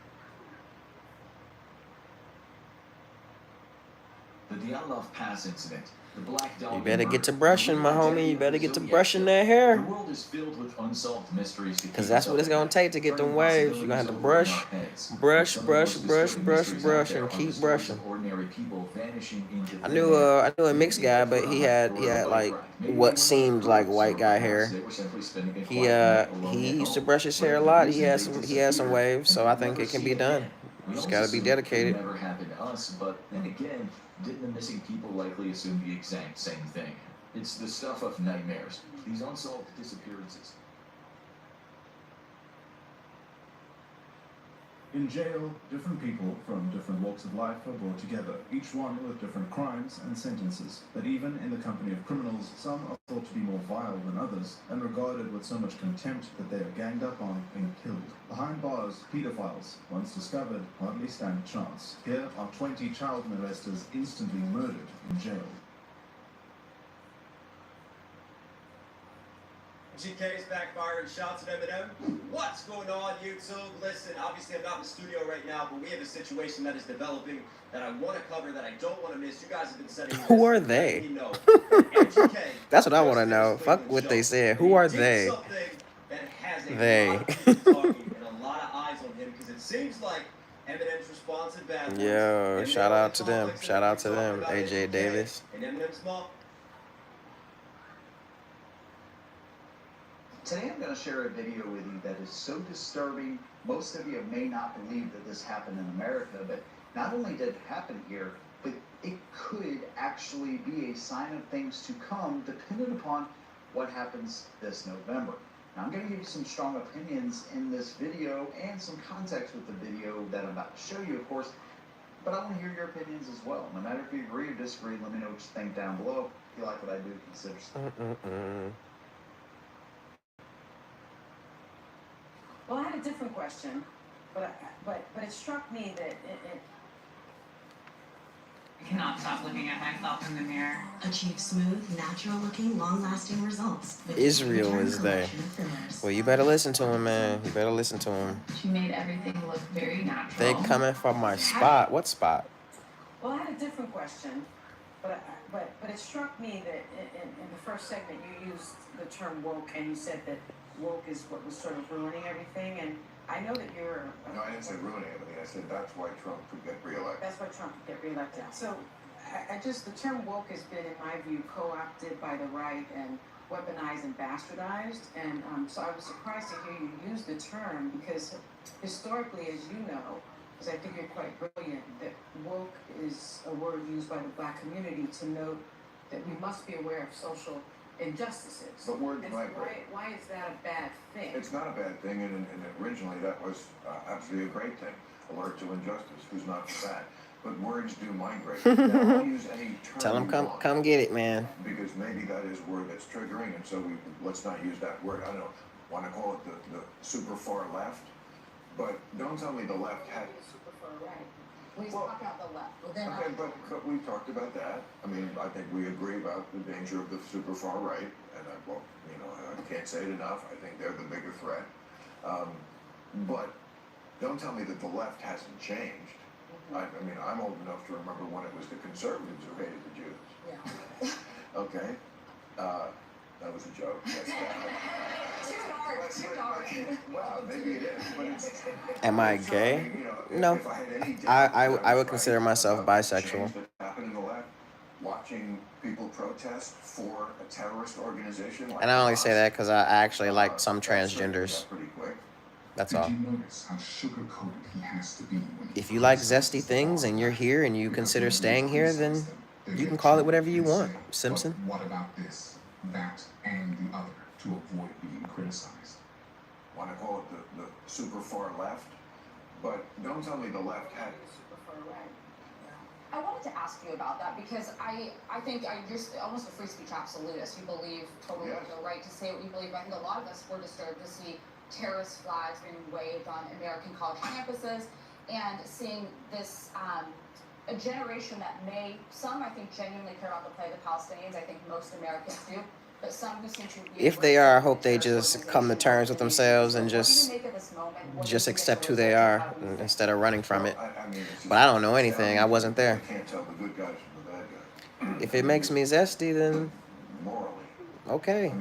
The Dyatlov Pass incident. The Black You better get to brushing, my homie. You better get to brushing that hair. The world is filled with unsolved mysteries. Because that's what it's going to take to get them waves. You're going to have to brush, and keep brushing. I knew a mixed guy, but he had like what seemed like white guy hair. He used to brush his hair a lot. He had some waves, so I think it can be done. You just got to be dedicated. Never happened to us, but then again, didn't the missing people likely assume the exact same thing? It's the stuff of nightmares. These unsolved disappearances. In jail, different people from different walks of life are brought together, each one with different crimes and sentences. But even in the company of criminals, some are thought to be more vile than others, and regarded with so much contempt that they are ganged up on and killed. Behind bars, pedophiles, once discovered, hardly stand a chance. Here are 20 child molesters instantly murdered in jail. GK's backfiring shots at Eminem. What's going on, YouTube? Listen, obviously I'm not in the studio right now, but we have a situation that is developing that I want to cover, that I don't want to miss. You guys have been sending me Who are they? That's what I want to know. Fuck what they said. Who are they? They. And a lot of eyes on him, because it seems like Eminem's response to bad. Yo, shout out to them. Shout out to them. AJ Davis. And Eminem's mom. Today I'm going to share a video with you that is so disturbing. Most of you may not believe that this happened in America, but not only did it happen here, but it could actually be a sign of things to come, depending upon what happens this November. Now I'm going to give you some strong opinions in this video and some context with the video that I'm about to show you, of course, but I want to hear your opinions as well. No matter if you agree or disagree, let me know what you think down below. If you like what I do, consider Well, I had a different question, but it struck me that it I cannot stop looking at myself in the mirror. Achieve smooth, natural-looking, long-lasting results. Israel is they. Well, you better listen to him, man. You better listen to him. She made everything look very natural. They coming from my spot. What spot? Well, I had a different question, but it struck me that in the first segment you used the term woke, and you said that woke is what was sort of ruining everything, and I know that you're... No, I didn't say ruining everything. I said that's why Trump could get reelected. That's why Trump could get reelected. So, the term woke has been, in my view, co-opted by the right and weaponized and bastardized, and so I was surprised to hear you use the term, because historically, as you know, because I think you're quite brilliant, that woke is a word used by the black community to note that we must be aware of social injustices. But words And so vibrate. why is that a bad thing? It's not a bad thing, and originally that was absolutely a great thing. Alert to injustice. Who's not for that? But words do migrate. Now, I'll use any term Tell him you come want, come get it, man. because maybe that is a word that's triggering, and so let's not use that word. I don't know. Want to call it the super far left? But don't tell me the left had. Super far right. We talk about the left. Well, then Okay, but we talked about that. I mean, I think we agree about the danger of the super far right, and I can't say it enough. I think they're the bigger threat. But don't tell me that the left hasn't changed. I mean, I'm old enough to remember when it was the conservatives who hated the Jews. Yeah. Okay, that was a joke. That's Too dark. Well, maybe it is, but it's. Am I gay? No. I would consider myself bisexual. Happened in the left, watching people protest for a terrorist organization. And I only say that because I actually like some transgenders. That's all. Did you notice how sugar-coated he has to be when he If you like zesty things and you're here and you consider staying here, then you can call it whatever you want, Simpson. What about this, that, and the other to avoid being criticized? Want to call it the super far left, but don't tell me the left had. Super far right. I wanted to ask you about that because I think you're almost a free speech absolutist. You believe totally in the right to say what you believe. I think a lot of us were disturbed to see terrorist flags being waved on American college campuses and seeing this a generation that some I think genuinely care about the plight of the Palestinians. I think most Americans do, but some who seem to be. If they are, I hope they just come to terms with themselves and just accept who they are instead of running from it. But I don't know anything. I wasn't there. I can't tell the good guys from the bad guys. If it makes me zesty, then Morally. okay.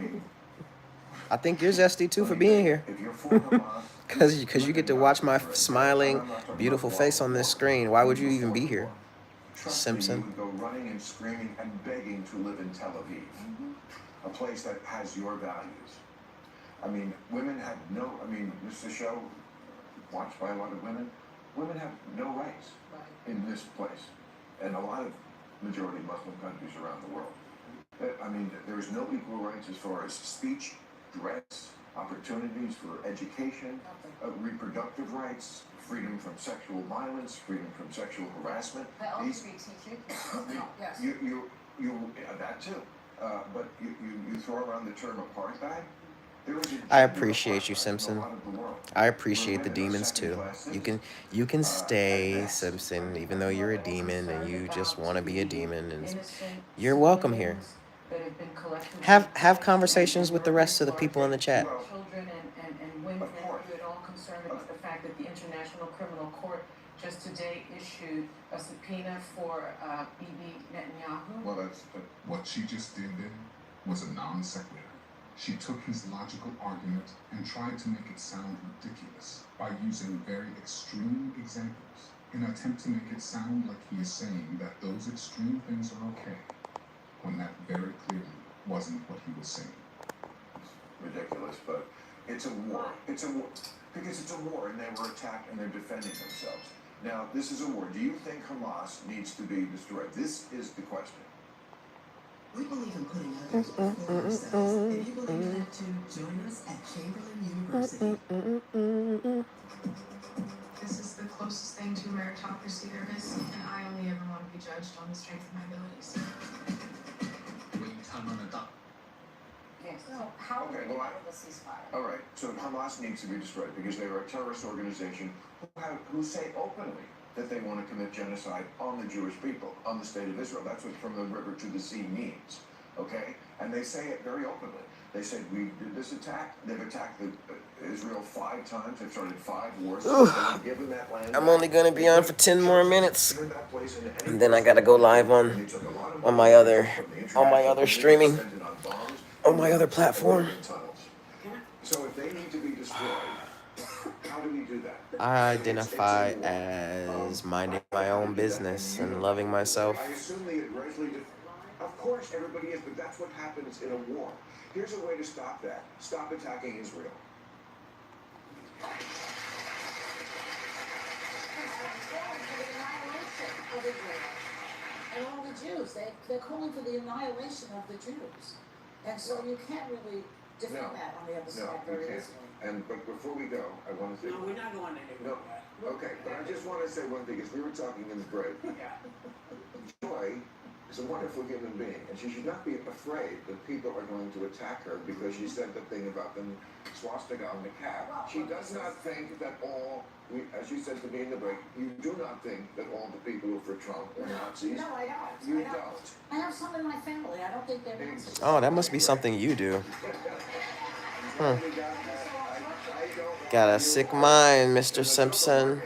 I think you're zesty too for being here. If you're for Hamas, Because you get to watch my smiling, beautiful face on this screen. Why would you even be here, Simpson? You would go running and screaming and begging to live in Tel Aviv, a place that has your values. I mean, women have no. I mean, this is a show watched by a lot of women. Women have no rights in this place, and a lot of majority Muslim countries around the world. I mean, there is no equal rights as far as speech, dress, opportunities for education, reproductive rights, freedom from sexual violence, freedom from sexual harassment. The LGBTQ. Yes. You that too. But you throw around the term apartheid. I appreciate you, Simpson. I appreciate the demons too. You can stay, Simpson, even though you're a demon and you just want to be a demon, and you're welcome here. Have conversations with the rest of the people in the chat. Children and women who are at all concerned about the fact that the International Criminal Court just today issued a subpoena for Bibi Netanyahu. Well, that's what she just did then was a non sequitur. She took his logical argument and tried to make it sound ridiculous by using very extreme examples in an attempt to make it sound like he is saying that those extreme things are okay, when that very clearly wasn't what he was saying. Ridiculous, but it's a war. It's a war because it's a war, and they were attacked and they're defending themselves. Now, this is a war. Do you think Hamas needs to be destroyed? This is the question. We believe in putting others before ourselves. If you believe that too, join us at Chamberlain University. This is the closest thing to meritocracy there is, and I only ever want to be judged on the strength of my abilities. Yes. So how do we get the ceasefire? All right, so Hamas needs to be destroyed because they are a terrorist organization who say openly that they want to commit genocide on the Jewish people, on the state of Israel. That's what from the river to the sea means, okay? And they say it very openly. They said, we did this attack. They've attacked Israel 5 times. They've started 5 wars. They've given that land. I'm only going to be on for 10 more minutes. And then I got to go live on my other streaming, on my other platform. So if they need to be destroyed, how do we do that? I identify as minding my own business and loving myself. I assume they rightly of course everybody is, but that's what happens in a war. Here's a way to stop that. Stop attacking Israel. And all the Jews. They're calling for the annihilation of the Jews. And so you can't really defend that on the other side very easily. But before we go, I want to say... No, we're not going anywhere. No, okay, but I just want to say one thing, as we were talking in the break. Joy is a wonderful human being, and she should not be afraid that people are going to attack her because she said the thing about the swastika on the cap. She does not think that all, as you said to me in the break, you do not think that all the people who are for Trump are Nazis. No, I don't. You don't. I have some in my family. I don't think they're Nazis. Oh, that must be something you do. Got a sick mind, Mr. Simpson.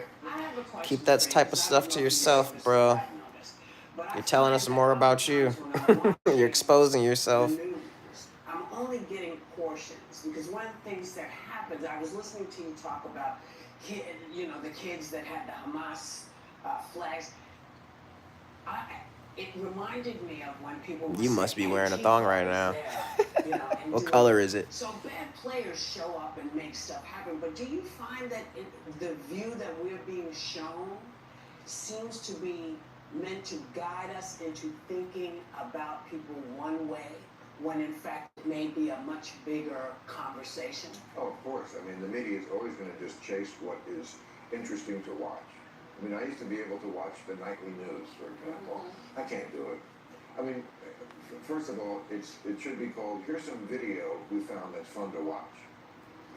Keep that type of stuff to yourself, bro. You're telling us more about you. You're exposing yourself. I'm only getting portions because one of the things that happens, I was listening to you talk about, the kids that had the Hamas flags. It reminded me of when people were You must be wearing a thong right now. and What color is it? So bad players show up and make stuff happen, but do you find that the view that we're being shown seems to be meant to guide us into thinking about people one way, when in fact it may be a much bigger conversation? Oh, of course. I mean, the media is always going to just chase what is interesting to watch. I mean, I used to be able to watch the nightly news, for example. I can't do it. I mean, first of all, it should be called, here's some video we found that's fun to watch.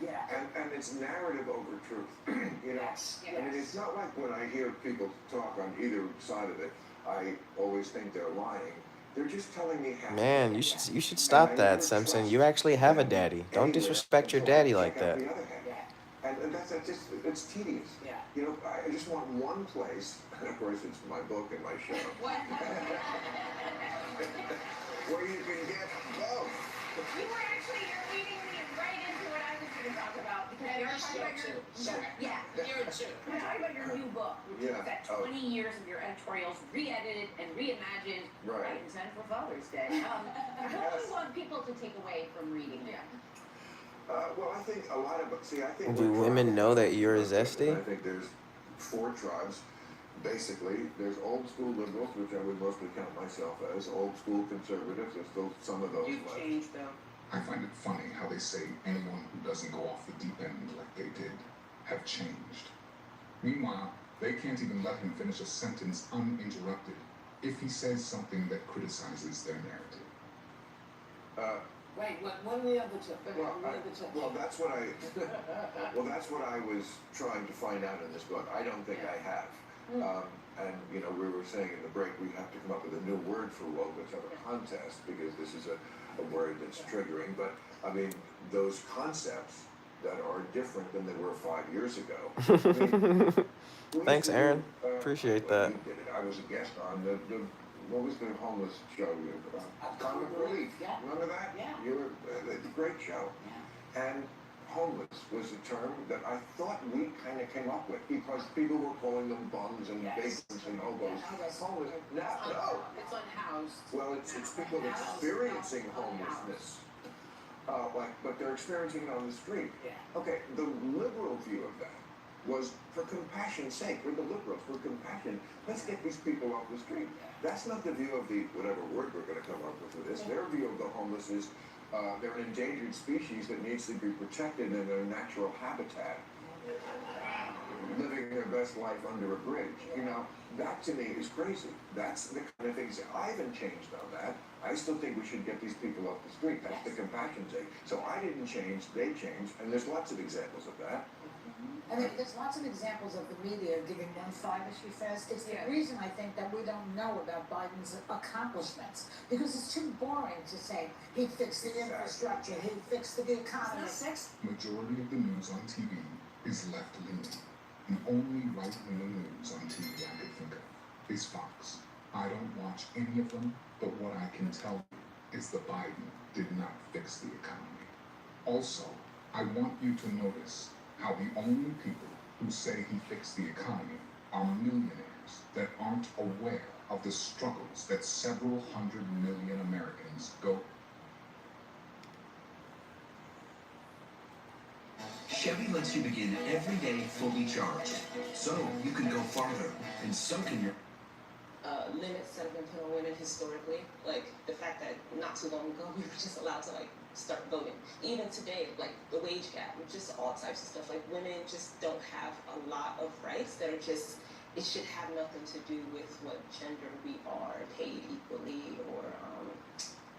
Yeah. And it's narrative over truth. Yes. I mean, it's not like when I hear people talk on either side of it, I always think they're lying. They're just telling me how. Man, you should stop that, Simpson. You actually have a daddy. Don't disrespect your daddy like that. And that's just, it's tedious. Yeah. I just want one place, and of course it's my book and my show, where you can get both. You were actually, you're leading me right into what I was going to talk about, because you're talking about your, you're talking about your new book, which is that 20 years of your editorials re-edited and reimagined right in time for Father's Day. What do you want people to take away from reading it? Well, I think a lot of, I think... Do women know that you're a zesty? I think there's 4 tribes. Basically, there's old school liberals, which I would mostly count myself as, old school conservatives. There's still some of those left. Changed, though. I find it funny how they say anyone who doesn't go off the deep end like they did have changed. Meanwhile, they can't even let him finish a sentence uninterrupted if he says something that criticizes their narrative. Wait, what are the other two? Well, that's what I was trying to find out in this book. I don't think I have. And we were saying in the break, we have to come up with a new word for woke. Let's have a contest, because this is a word that's triggering. But I mean, those concepts that are different than they were 5 years ago. Thanks, Aaron. Appreciate that. I was a guest on what was the homeless show? Comic Relief. Remember that? Yeah. You were a great show. And homeless was a term that I thought we kind of came up with, because people were calling them bums and vagrants and hobos. Homeless. No. It's unhoused. Well, it's people experiencing homelessness. But they're experiencing it on the street. Okay, the liberal view of that was for compassion's sake. We're the liberals. For compassion, let's get these people off the street. That's not the view of the, whatever word we're going to come up with for this. Their view of the homeless is they're an endangered species that needs to be protected in their natural habitat, living their best life under a bridge. That to me is crazy. That's the kind of things. I haven't changed on that. I still think we should get these people off the street. That's the compassion sake. So I didn't change, they changed, and there's lots of examples of that. And there's lots of examples of the media giving one side, as she says. It's the reason, I think, that we don't know about Biden's accomplishments. Because it's too boring to say he fixed the infrastructure, he fixed the economy. Majority of the news on TV is left-leaning. The only right-leaning news on TV I could think of is Fox. I don't watch any of them, but what I can tell you is that Biden did not fix the economy. Also, I want you to notice how the only people who say he fixed the economy are millionaires that aren't aware of the struggles that several 100 million Americans go. Chevy lets you begin every day fully charged, so you can go farther, and so can your... limits that have been put on women historically. Like the fact that not too long ago we were just allowed to like start voting. Even today, like the wage gap, just all types of stuff. Like women just don't have a lot of rights that are just, it should have nothing to do with what gender we are, paid equally, or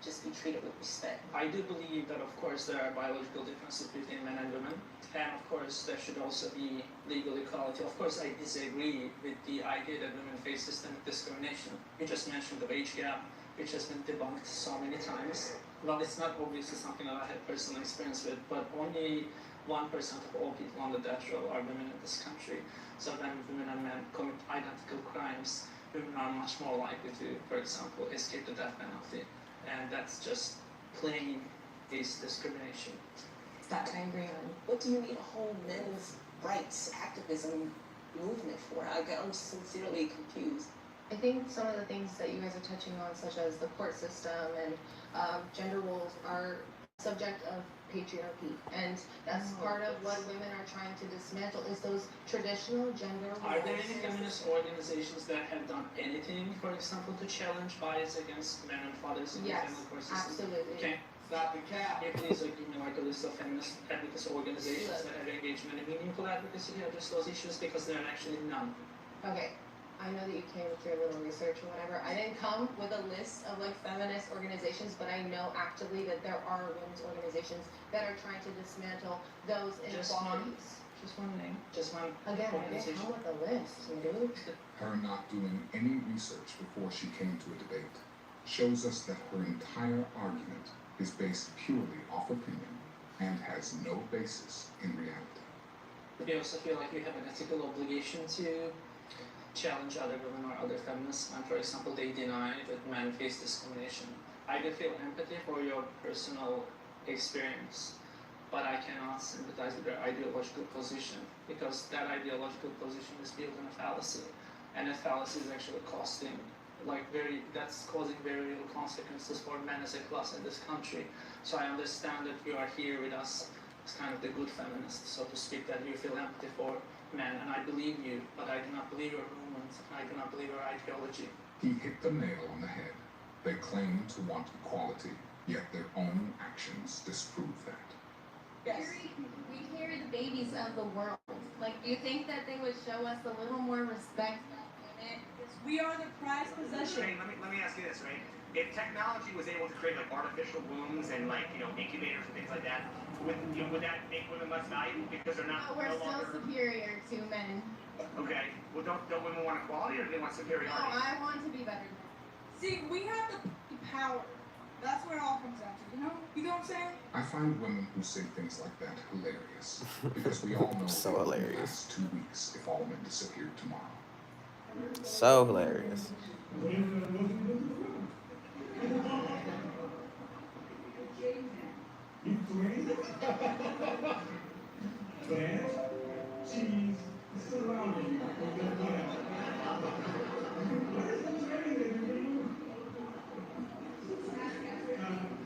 just be treated with respect. I do believe that, of course, there are biological differences between men and women, and of course, there should also be legal equality. Of course, I disagree with the idea that women face systemic discrimination. You just mentioned the wage gap, which has been debunked so many times. Well, it's not obviously something that I had personal experience with, but only 1% of all people on the death row are women in this country. So when women and men commit identical crimes, women are much more likely to, for example, escape the death penalty. And that's just plain is discrimination. That I agree on. What do you need a whole men's rights activism movement for? I'm sincerely confused. I think some of the things that you guys are touching on, such as the court system and gender roles, are subject of patriarchy, and that's part of what women are trying to dismantle, is those traditional gender roles. Are there any feminist organizations that have done anything, for example, to challenge bias against men and fathers in the family court system? Absolutely. Okay. Stop the cap. Can you please give me like a list of feminist advocacy organizations that have engaged in any meaningful advocacy to address those issues? Because there are actually none. Okay. I know that you came with your little research or whatever. I didn't come with a list of like feminist organizations, but I know actively that there are women's organizations that are trying to dismantle those inequalities. Just one name. Just one Again, I didn't organization. come with a list, dude. Her not doing any research before she came to a debate shows us that her entire argument is based purely off opinion and has no basis in reality. We also feel like we have an ethical obligation to challenge other women or other feminists, and for example, they deny that men face discrimination. I do feel empathy for your personal experience, but I cannot sympathize with their ideological position, because that ideological position is built on a fallacy, and that fallacy is actually costing, that's causing very real consequences for men as a class in this country. So I understand that you are here with us as kind of the good feminist, so to speak, that you feel empathy for men, and I believe you, but I do not believe your movement. I do not believe your ideology. He hit the nail on the head. They claim to want equality, yet their own actions disprove that. Yes. We carry the babies of the world. Like, do you think that they would show us a little more respect than women? We are the prized possession. Let me ask you this, right? If technology was able to create like artificial wombs and like incubators and things like that, would that make women less valuable because they're not? But we're no still longer... superior to men. Okay. Well, don't women want equality, or do they want superiority? No, I want to be better than men. See, we have the power. That's where it all comes down to. You know what I'm saying? I find women who say things like that hilarious, because we all know So it will hilarious. last 2 weeks if all men disappeared tomorrow. So hilarious.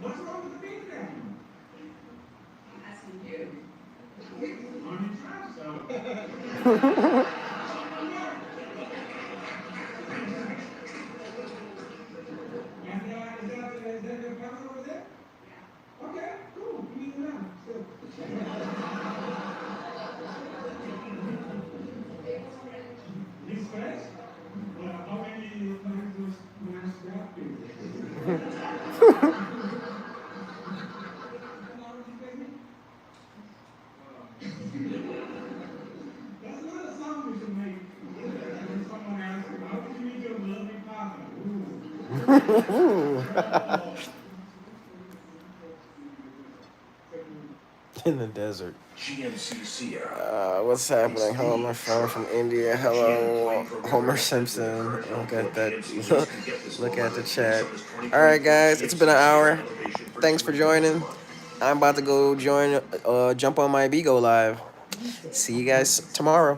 What's wrong with the beat then? I'm asking you. On your trash, so. Is that your camera over there? Yeah. Okay, cool. You need to know. He's fresh? Well, how many times was That's not a song we should make. When someone asks you, how did you meet your loving partner? In the desert. GMCC. What's happening, Homer? From India. Hello, Homer Simpson. Look at that. Look at the chat. All right, guys. It's been an hour. Thanks for joining. I'm about to go jump on my Bigo Live. See you guys tomorrow.